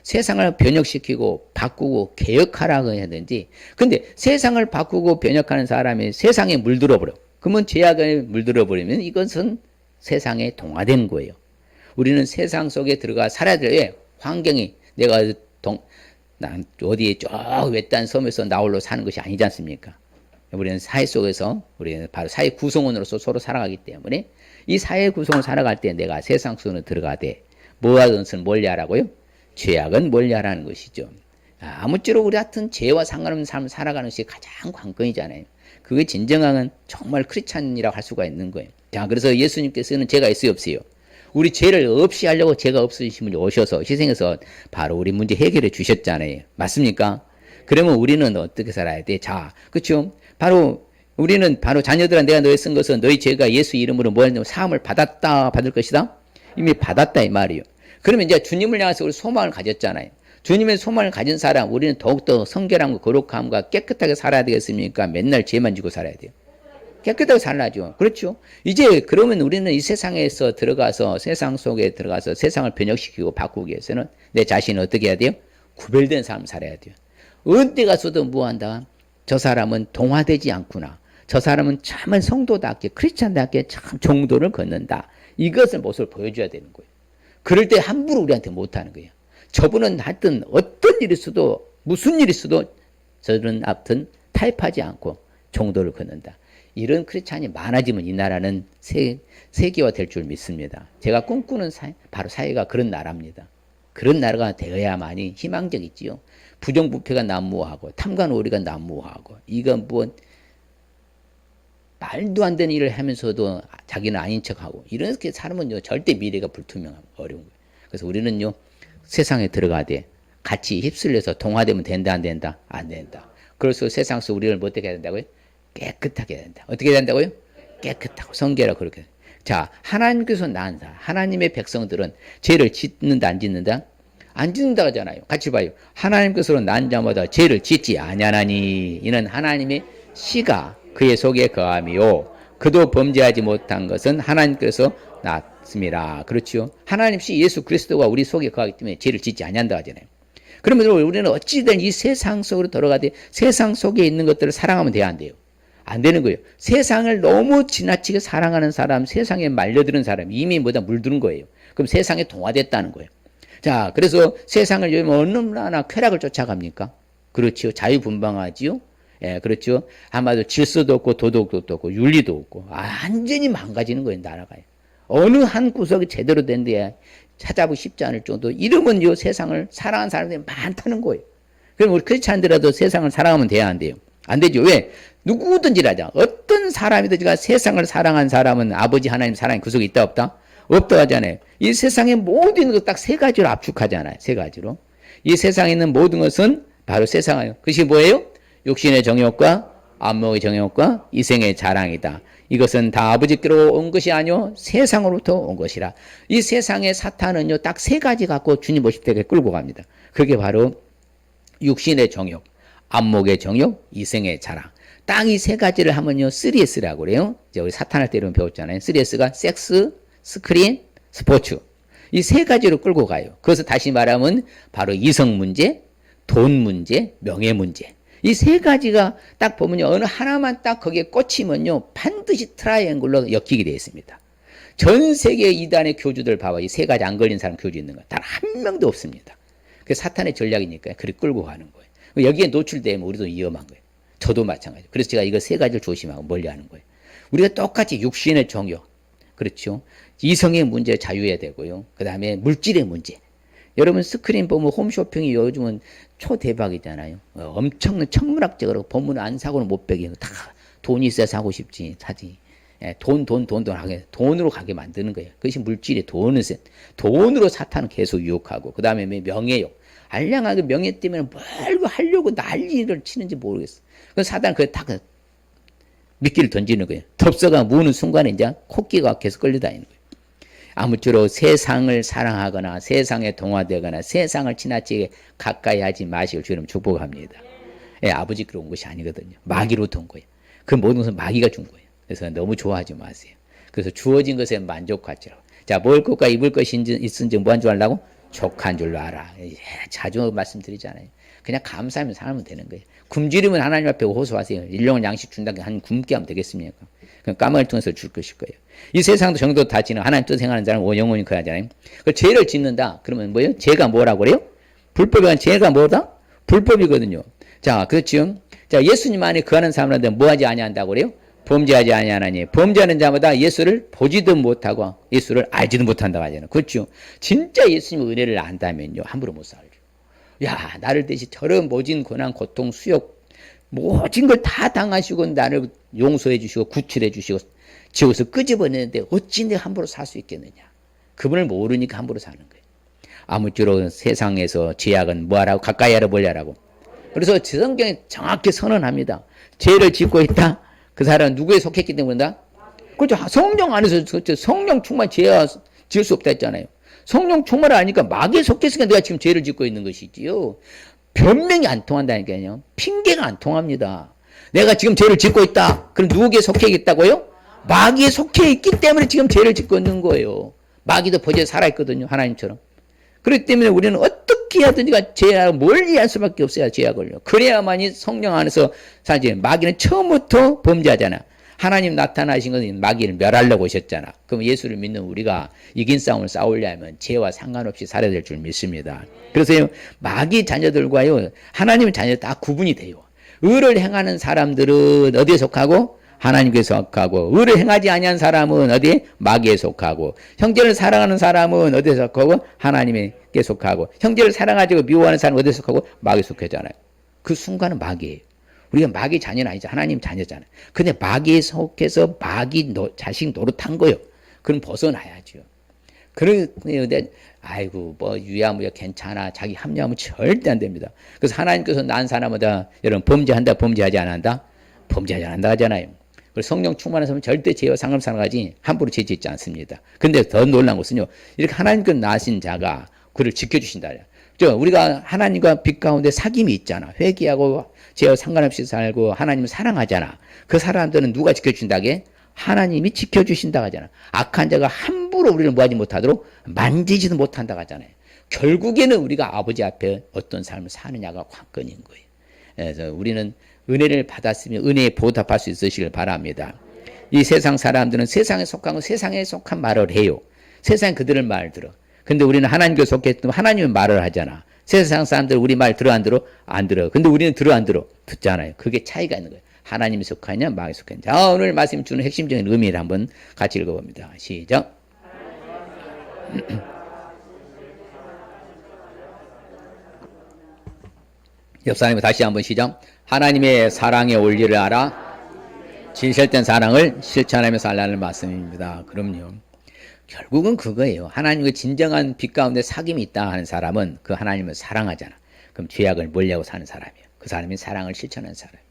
세상을 변혁시키고 바꾸고 개혁하라고 해야 되는지. 근데 세상을 바꾸고 변혁하는 사람이 세상에 물들어 버려. 그러면 죄악에 물들어 버리면 이것은 세상에 동화된 거예요. 우리는 세상 속에 들어가 살아야 돼요. 왜? 환경이 내가 어디에 저 외딴 섬에서 나홀로 사는 것이 아니지 않습니까? 우리는 사회 속에서 우리는 바로 사회 구성원으로서 서로 살아가기 때문에 이 사회 구성을 살아갈 때 내가 세상 속으로 들어가되 뭐하든지 멀리하라고요? 죄악은 멀리하라는 것이죠. 아무쪼록 우리 같은 죄와 상관없는 삶을 살아가는 것이 가장 관건이잖아요. 그게 진정한 정말 크리스찬이라고 할 수가 있는 거예요. 자, 그래서 예수님께서는 죄가 있어요, 없어요? 우리 죄를 없이 하려고 죄가 없으심을 오셔서 희생해서 바로 우리 문제 해결해 주셨잖아요. 맞습니까? 그러면 우리는 어떻게 살아야 돼? 자, 그렇죠? 바로 우리는 바로 자녀들아 내가 너희 쓴 것은 너희 죄가 예수 이름으로 뭐냐면 사함을 받았다, 받을 것이다? 이미 받았다 이 말이에요. 그러면 이제 주님을 향해서 우리 소망을 가졌잖아요. 주님의 소망을 가진 사람, 우리는 더욱더 성결함과 거룩함과 깨끗하게 살아야 되겠습니까? 맨날 죄만 지고 살아야 돼요. 깨끗하게 살아야죠. 그렇죠? 이제 그러면 우리는 이 세상에서 들어가서 세상 속에 들어가서 세상을 변혁시키고 바꾸기 위해서는 내 자신을 어떻게 해야 돼요? 구별된 삶을 살아야 돼요. 어디 가서도 뭐 한다? 저 사람은 동화되지 않구나. 저 사람은 참은 성도답게 크리스찬답게 참 정도를 걷는다. 이것을 모습을 보여줘야 되는 거예요. 그럴 때 함부로 우리한테 못하는 거예요. 저분은 하여튼 어떤 일이 있어도 무슨 일이 있어도 저는 하여튼 타협하지 않고 정도를 걷는다. 이런 크리스찬이 많아지면 이 나라는 세계화 될 줄 믿습니다. 제가 꿈꾸는 바로 사회가 그런 나라입니다. 그런 나라가 되어야만이 희망적이지요. 부정부패가 난무하고 탐관오리가 난무하고 이건 뭐 말도 안 되는 일을 하면서도 자기는 아닌 척하고 이렇게 살면요 절대 미래가 불투명하고 어려운 거예요. 그래서 우리는요 세상에 들어가되 같이 휩쓸려서 동화되면 된다 안 된다? 안 된다. 그래서 세상 속 우리를 어떻게 해야 된다고요? 깨끗하게 해야 된다. 어떻게 해야 된다고요? 깨끗하고 성결하고 그렇게. 자, 하나님께서 낳은 사람, 하나님의 백성들은 죄를 짓는다 안 짓는다? 안 짓는다 하잖아요. 같이 봐요. 하나님께서 낳은 자마다 죄를 짓지 아니하나니 이는 하나님의 씨가 그의 속에 거함이요 그도 범죄하지 못한 것은 하나님께서 낳습니다. 그렇죠? 하나님 씨 예수 그리스도가 우리 속에 거하기 때문에 죄를 짓지 아니한다 하잖아요. 그러면 우리는 어찌든 이 세상 속으로 들어가되 세상 속에 있는 것들을 사랑하면 돼야 안 돼요? 안 되는 거예요. 세상을 너무 지나치게 사랑하는 사람, 세상에 말려드는 사람, 이미 뭐다 물드는 거예요. 그럼 세상에 동화됐다는 거예요. 자, 그래서 세상을 요즘 얼마나 쾌락을 쫓아갑니까? 그렇죠. 자유분방하지요. 예, 그렇죠. 아마도 질서도 없고 도덕도 없고 윤리도 없고 완전히 망가지는 거예요, 나라가요. 어느 한 구석이 제대로 된 데야 찾아보기 쉽지 않을 정도. 이러면 요 세상을 사랑하는 사람들이 많다는 거예요. 그럼 우리 크리스찬들이라도 세상을 사랑하면 돼야 안 돼요? 안 되죠. 왜? 누구든지라자. 어떤 사람이든지가 세상을 사랑한 사람은 아버지 하나님 사랑이 그 속에 있다 없다? 없다 하잖아요. 이 세상의 모든 것 딱 세 가지로 압축하잖아요. 세 가지로. 이 세상에 있는 모든 것은 바로 세상이에요. 그것이 뭐예요? 육신의 정욕과 안목의 정욕과 이생의 자랑이다. 이것은 다 아버지께로 온 것이 아니요 세상으로부터 온 것이라. 이 세상의 사탄은요 딱 세 가지 갖고 주님 오실 때 끌고 갑니다. 그게 바로 육신의 정욕, 안목의 정욕, 이생의 자랑. 딱 이 세 가지를 하면요 3S라고 그래요. 이제 우리 사탄할 때 이런 배웠잖아요. 3S가 섹스, 스크린, 스포츠. 이 세 가지로 끌고 가요. 그래서 다시 말하면 바로 이성 문제, 돈 문제, 명예 문제. 이 세 가지가 딱 보면요 어느 하나만 딱 거기에 꽂히면요 반드시 트라이앵글로 엮이게 되어 있습니다. 전 세계 이단의 교주들 봐봐. 이 세 가지 안 걸린 사람 교주 있는 거 단 한 명도 없습니다. 그게 사탄의 전략이니까 그리 끌고 가는 거예요. 여기에 노출되면 우리도 위험한 거예요. 저도 마찬가지. 그래서 제가 이거 세 가지를 조심하고 멀리하는 거예요. 우리가 똑같이 육신의 정욕, 그렇죠. 이성의 문제 자유해야 되고요. 그 다음에 물질의 문제. 여러분 스크린 보면 홈쇼핑이 요즘은 초대박이잖아요. 엄청난 천문학적으로 보면 안 사고는 못 배게 다 돈이 있어야 사고 싶지 사지. 예, 돈 하게 돈으로 가게 만드는 거예요. 그것이 물질의 돈으로 사탄은 계속 유혹하고 그 다음에 명예욕. 알량하게 명예 때문에 뭘 하려고 난리를 치는지 모르겠어. 그래서 사탄은 그걸 딱 미끼를 던지는 거예요. 덥서가 무는 순간에 이제 코끼가 계속 끌려다니는 거예요. 아무쪼록 세상을 사랑하거나 세상에 동화되거나 세상을 지나치게 가까이 하지 마시길 주님 축복합니다. 예, 아버지께로 온 것이 아니거든요. 마귀로부터 온 거예요. 그 모든 것은 마귀가 준 거예요. 그래서 너무 좋아하지 마세요. 그래서 주어진 것에 만족하죠. 자, 먹을 것과 입을 것이 있은지 뭐 한 줄 알라고? 족한 줄로 알아. 예, 자주 말씀드리잖아요. 그냥 감사하면 살면 되는 거예요. 굶주리면 하나님 앞에 호소하세요. 일용할 양식 준다고 한 굶게 하면 되겠습니까? 그럼 까마귀를 통해서 줄 것일 거예요. 이 세상도 정도 다 지는 하나님 뜻 행하는 자는 영원히 그 하잖아요. 그 죄를 짓는다. 그러면 뭐예요? 죄가 뭐라고 그래요? 불법이란 죄가 뭐다? 불법이거든요. 자, 그렇죠. 자, 예수님 안에 거하는 사람한테 뭐 하지 아니한다고 그래요? 범죄하지 아니하나니. 범죄하는 자마다 예수를 보지도 못하고 예수를 알지도 못한다고 하잖아요. 그렇죠. 진짜 예수님의 은혜를 안다면요, 함부로 못 살죠. 야, 나를 대신 저런 모진 고난, 고통, 수욕, 모진 걸 다 당하시고 나를 용서해 주시고 구출해 주시고 지옥에서 끄집어내는데 어찌 내가 함부로 살 수 있겠느냐. 그분을 모르니까 함부로 사는 거예요. 아무쪼록 세상에서 죄악은 뭐하라고? 가까이 하라 멀리하라고. 그래서 성경에 정확히 선언합니다. 죄를 짓고 있다. 그 사람은 누구에 속했기 때문이다? 그렇죠. 성령 안에서 성령 충만 죄와 지을 수 없다 했잖아요. 성령 충만을 아니까 마귀에 속했으니까 내가 지금 죄를 짓고 있는 것이지요. 변명이 안 통한다니까요. 핑계가 안 통합니다. 내가 지금 죄를 짓고 있다. 그럼 누구에게 속해 있다고요? 마귀에 속해 있기 때문에 지금 죄를 짓고 있는 거예요. 마귀도 버젓이 살아있거든요. 하나님처럼. 그렇기 때문에 우리는 어떻게 하든지 죄악을 멀리할 수밖에 없어요. 죄악을요. 그래야만이 성령 안에서 살지. 마귀는 처음부터 범죄하잖아. 하나님 나타나신 것은 마귀를 멸하려고 오셨잖아. 그럼 예수를 믿는 우리가 이긴 싸움을 싸우려면 죄와 상관없이 살아야 될 줄 믿습니다. 그래서 마귀 자녀들과요, 하나님의 자녀들 다 구분이 돼요. 의를 행하는 사람들은 어디에 속하고? 하나님께 속하고, 의를 행하지 아니한 사람은 어디에? 마귀에 속하고, 형제를 사랑하는 사람은 어디에 속하고? 하나님께 속하고, 형제를 사랑하지 미워하는 사람은 어디에 속하고? 마귀에 속하잖아요. 그 순간은 마귀예요. 우리가 마귀 자녀는 아니죠. 하나님 자녀잖아요. 근데 마귀에 속해서 마귀 자식 노릇한 거예요. 그럼 벗어나야죠. 그런데 아이고 뭐 유야무야 괜찮아 자기 합리하면 절대 안 됩니다. 그래서 하나님께서 난 사람마다 여러분 범죄한다 범죄하지 않는다 범죄하지 않는다 하잖아요. 그래서 성령 충만해서는 절대 죄와 상관없이 살아가지 함부로 죄 짓지 않습니다. 근데 더 놀라운 것은요, 이렇게 하나님께서 나신 자가 그를 지켜주신다. 우리가 하나님과 빛 가운데 사귐이 있잖아. 회개하고 죄와 상관없이 살고 하나님을 사랑하잖아. 그 사람들은 누가 지켜준다게? 하나님이 지켜주신다고 하잖아. 악한 자가 함부로 우리를 뭐하지 못하도록 만지지도 못한다고 하잖아요. 결국에는 우리가 아버지 앞에 어떤 삶을 사느냐가 관건인 거예요. 그래서 우리는 은혜를 받았으면 은혜에 보답할 수 있으시길 바랍니다. 이 세상 사람들은 세상에 속한 건 세상에 속한 말을 해요. 세상에 그들을 말 들어. 근데 우리는 하나님께 속했으면 하나님의 말을 하잖아. 세상 사람들 우리 말 들어 안 들어? 안 들어. 근데 우리는 들어 안 들어? 듣잖아요. 그게 차이가 있는 거예요. 하나님이 속하냐 마귀에 속하냐. 자, 오늘 말씀 주는 핵심적인 의미를 한번 같이 읽어봅니다. 시작. 옆 사람이 다시 한번 시작. 하나님의 사랑의 원리를 알아 진실된 사랑을 실천하며 살라는 말씀입니다. 그럼요. 결국은 그거예요. 하나님의 진정한 빛 가운데 사귐이 있다 하는 사람은 그 하나님을 사랑하잖아. 그럼 죄악을 멀리하고 사는 사람이에요. 그 사람이 사랑을 실천하는 사람이에요.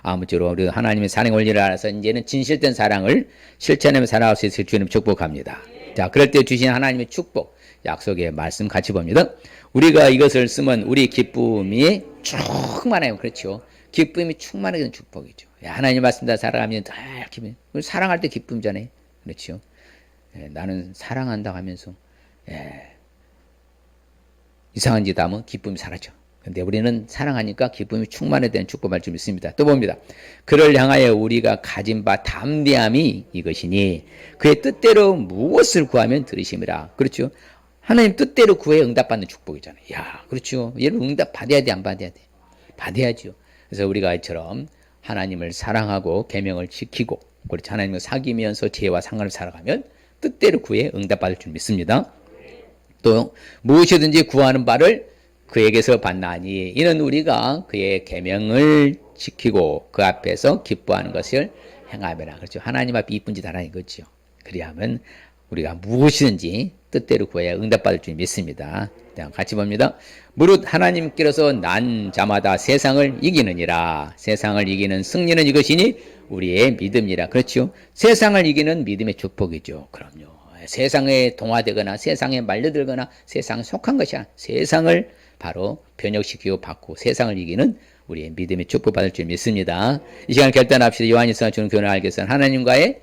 아무쪼록 우리 하나님의 사랑의 원리를 알아서 이제는 진실된 사랑을 실천하며 살아갈 수 있을 주님 축복합니다. 자, 그럴 때 주신 하나님의 축복, 약속의 말씀 같이 봅니다. 우리가 이것을 쓰면 우리 기쁨이 충만해요. 그렇죠. 기쁨이 충만하게 된 축복이죠. 하나님 말씀 다 살아가면 다 기쁨. 사랑할 때 기쁨이잖아요. 그렇죠. 나는 사랑한다 하면서 이상한 짓 하면 기쁨이 사라져. 근데 우리는 사랑하니까 기쁨이 충만해 된 축복할 줄 믿습니다. 또 봅니다. 그를 향하여 우리가 가진 바 담대함이 이것이니 그의 뜻대로 무엇을 구하면 들으심이라. 그렇죠. 하나님 뜻대로 구해 응답받는 축복이잖아요. 야, 그렇죠. 얘는 응답 받아야 돼, 안 받아야 돼? 받아야죠. 그래서 우리가 이처럼 하나님을 사랑하고 계명을 지키고 그렇죠. 하나님을 사귀면서 죄와 상관없이 살아가면 뜻대로 구해 응답받을 줄 믿습니다. 또 무엇이든지 구하는 바를 그에게서 받나니 이는 우리가 그의 계명을 지키고 그 앞에서 기뻐하는 것을 행하매라. 그렇죠. 하나님 앞에 이쁜 짓 하라는 거죠. 그리하면 우리가 무엇이든지 뜻대로 구해야 응답받을 줄 믿습니다. 같이 봅니다. 무릇 하나님께로서 난 자마다 세상을 이기느니라. 세상을 이기는 승리는 이것이니 우리의 믿음이라. 그렇죠. 세상을 이기는 믿음의 축복이죠. 그럼요. 세상에 동화되거나 세상에 말려들거나 세상에 속한 것이 아니라 세상을 바로 변혁시키고 바꾸고 세상을 이기는 우리의 믿음의 축복 받을 줄 믿습니다. 이 시간 결단합시다. 요한일서 주는 교훈을 알기 위해서는 하나님과의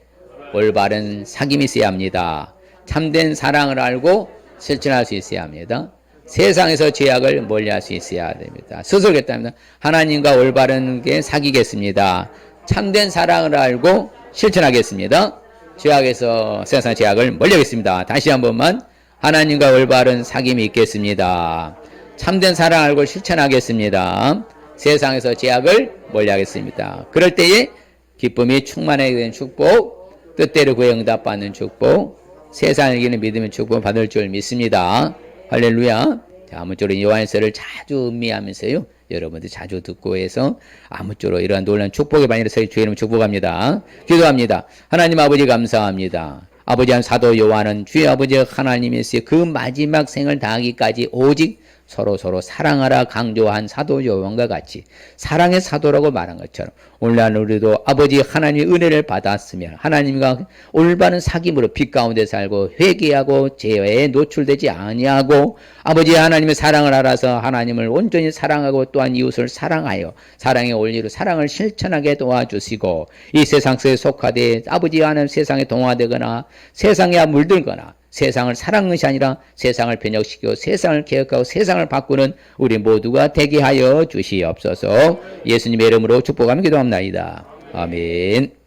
올바른 사귐이 있어야 합니다. 참된 사랑을 알고 실천할 수 있어야 합니다. 세상에서 죄악을 멀리할 수 있어야 됩니다. 스스로 결단합니다. 하나님과 올바르게 사귀겠습니다. 참된 사랑을 알고 실천하겠습니다. 죄악에서 세상 죄악을 멀리하겠습니다. 다시 한 번만 하나님과 올바른 사귐이 있겠습니다. 참된 사랑 알고 실천하겠습니다. 세상에서 죄악을 멀리하겠습니다. 그럴 때에 기쁨이 충만하게 되는 축복, 뜻대로 구에 응답받는 축복, 세상을 이기는 믿음의 축복 받을 줄 믿습니다. 할렐루야. 자, 아무쪼록 요한일서를 자주 음미하면서요, 여러분들 자주 듣고 해서 아무쪼록 이러한 놀라운 축복의 반열에 서 주의 이름 축복합니다. 기도합니다. 하나님 아버지 감사합니다. 아버지 한 사도 요한은 주의 아버지 하나님이시여 그 마지막 생을 다하기까지 오직 서로 사랑하라 강조한 사도 요한과 같이 사랑의 사도라고 말한 것처럼 오늘날 우리도 아버지 하나님의 은혜를 받았으면 하나님과 올바른 사귐으로 빛 가운데 살고 회개하고 죄에 노출되지 아니하고 아버지 하나님의 사랑을 알아서 하나님을 온전히 사랑하고 또한 이웃을 사랑하여 사랑의 원리로 사랑을 실천하게 도와주시고 이 세상 속에 속하되 아버지 하나님 세상에 동화되거나 세상에 물들거나 세상을 사랑하는 것이 아니라 세상을 변혁시키고 세상을 개혁하고 세상을 바꾸는 우리 모두가 되게 하여 주시옵소서. 예수님의 이름으로 축복하며 기도합니다. 아멘.